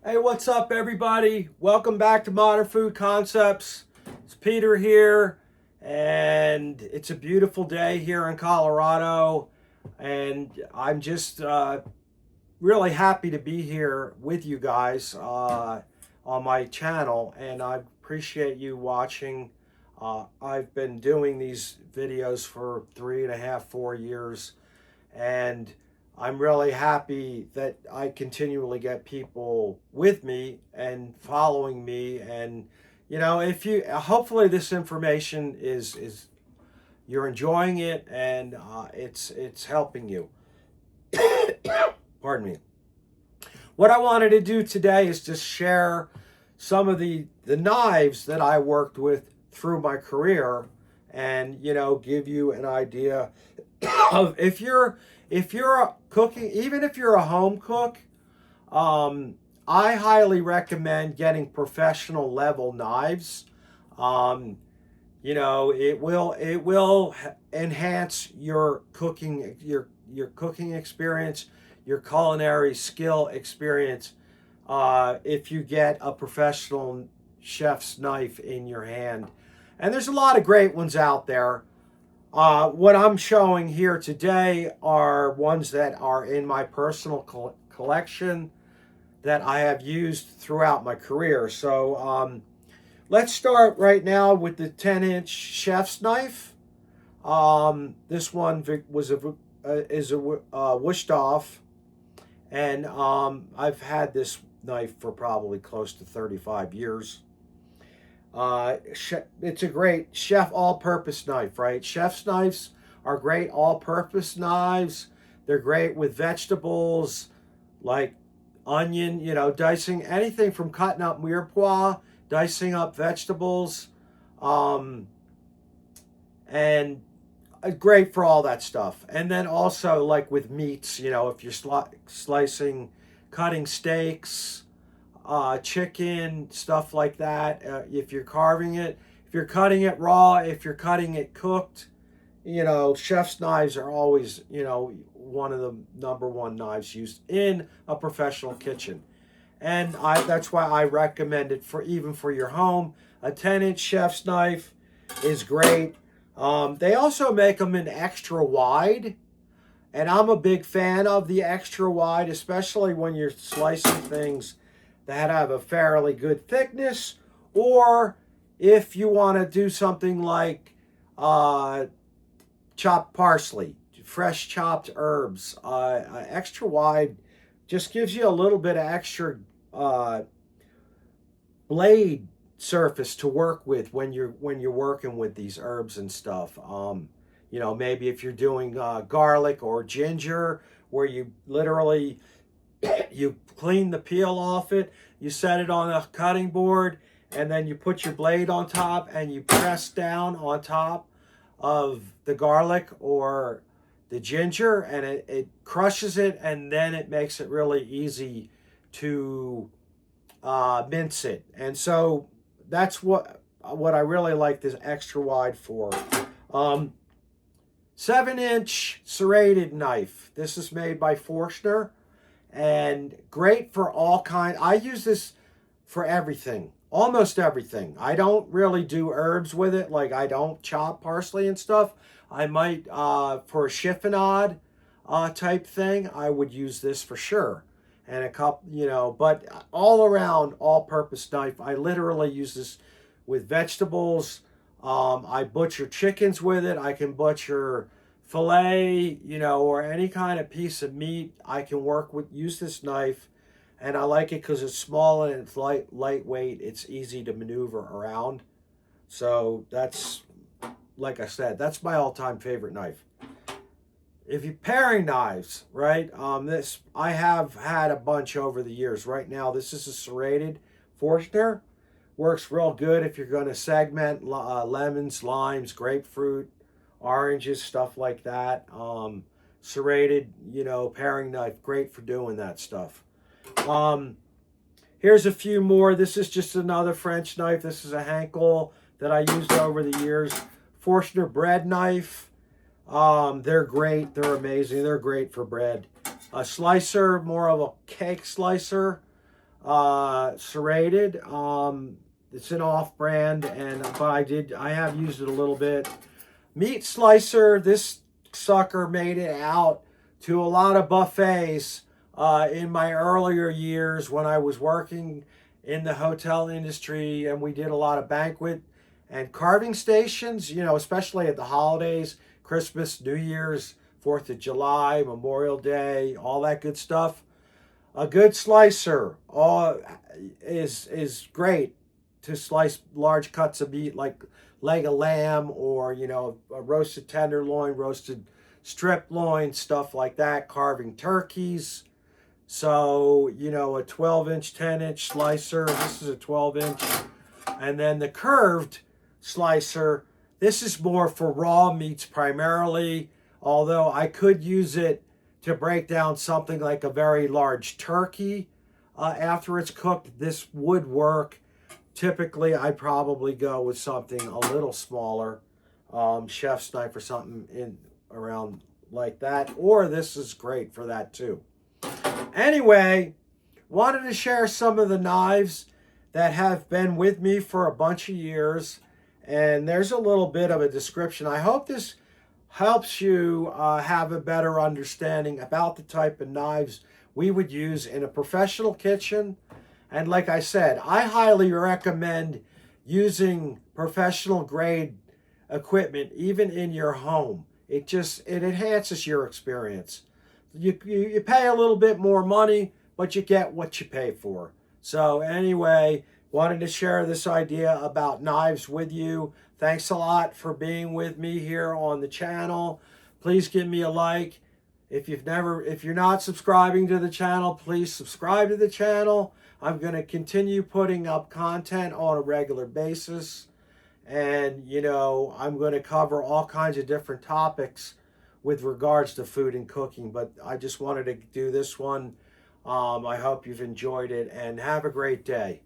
Hey, what's up, everybody? Welcome back to Modern Food Concepts. It's Peter here, and it's a beautiful day here in Colorado. And I'm just really happy to be here with you guys on my channel, and I appreciate you watching. I've been doing these videos for 3.5, 4 years, and I'm really happy that I continually get people with me and following me. And if you hopefully this information is you're enjoying it, and it's helping you. Pardon me. What I wanted to do today is just share some of the knives that I worked with through my career, and give you an idea of if you're cooking, even if you're a home cook. I highly recommend getting professional level knives. It will enhance your cooking, your cooking experience, your culinary skill experience, if you get a professional chef's knife in your hand. And there's a lot of great ones out there. What I'm showing here today are ones that are in my personal collection that I have used throughout my career. So let's start right now with the 10-inch chef's knife. This one is a Wusthof, and I've had this knife for probably close to 35 years. It's a great chef all-purpose knife, right? Chef's knives are great all-purpose knives. They're great with vegetables like onion, dicing anything from cutting up mirepoix, dicing up vegetables, and great for all that stuff. And then also like with meats, if you're cutting steaks, chicken, stuff like that. If you're carving it, if you're cutting it raw, if you're cutting it cooked, chef's knives are always, one of the number one knives used in a professional kitchen. And that's why I recommend it even for your home. A 10-inch chef's knife is great. They also make them in extra wide. And I'm a big fan of the extra wide, especially when you're slicing things that have a fairly good thickness, or if you want to do something like chopped parsley, fresh chopped herbs. Extra wide just gives you a little bit of extra blade surface to work with when you're working with these herbs and stuff. Maybe if you're doing garlic or ginger, where you literally you clean the peel off it, you set it on a cutting board, and then you put your blade on top and you press down on top of the garlic or the ginger, and it crushes it, and then it makes it really easy to mince it. And so that's what I really like this extra wide for. 7-inch serrated knife. This is made by Forstner, and great for all kinds. I use this for everything, almost everything. I don't really do herbs with it, like I don't chop parsley and stuff. I might, for a chiffonade type thing, I would use this for sure. And a cup, but all around, all-purpose knife. I literally use this with vegetables. I butcher chickens with it. I can butcher filet, or any kind of piece of meat. I can use this knife, and I like it because it's small and it's lightweight. It's easy to maneuver around. So that's, like I said, that's my all-time favorite knife. If you're paring knives, right? This I have had a bunch over the years. Right now, this is a serrated Forstner. Works real good if you're going to segment lemons, limes, grapefruit, oranges, stuff like that. Serrated, paring knife, great for doing that stuff. Here's a few more. This is just another French knife. This is a Henkel that I used over the years. Forstner bread knife. They're great. They're amazing. They're great for bread. A slicer, more of a cake slicer. Serrated. It's an off-brand, but I have used it a little bit. Meat slicer. This sucker made it out to a lot of buffets in my earlier years when I was working in the hotel industry, and we did a lot of banquet and carving stations, especially at the holidays, Christmas, New Year's, 4th of July, Memorial Day, all that good stuff. A good slicer is great to slice large cuts of meat like leg of lamb, or a roasted tenderloin, roasted strip loin, stuff like that, carving turkeys. So, a 12-inch, 10-inch slicer. This is a 12-inch. And then the curved slicer, this is more for raw meats primarily, although I could use it to break down something like a very large turkey after it's cooked. This would work. Typically, I'd probably go with something a little smaller, chef's knife or something in around like that. Or this is great for that too. Anyway, wanted to share some of the knives that have been with me for a bunch of years. And there's a little bit of a description. I hope this helps you have a better understanding about the type of knives we would use in a professional kitchen. And like I said, I highly recommend using professional grade equipment even in your home. It enhances your experience. You pay a little bit more money, but you get what you pay for. So anyway, wanted to share this idea about knives with you. Thanks a lot for being with me here on the channel. Please give me a like. If you're not subscribing to the channel, please subscribe to the channel. I'm going to continue putting up content on a regular basis. And, I'm going to cover all kinds of different topics with regards to food and cooking. But I just wanted to do this one. I hope you've enjoyed it, and have a great day.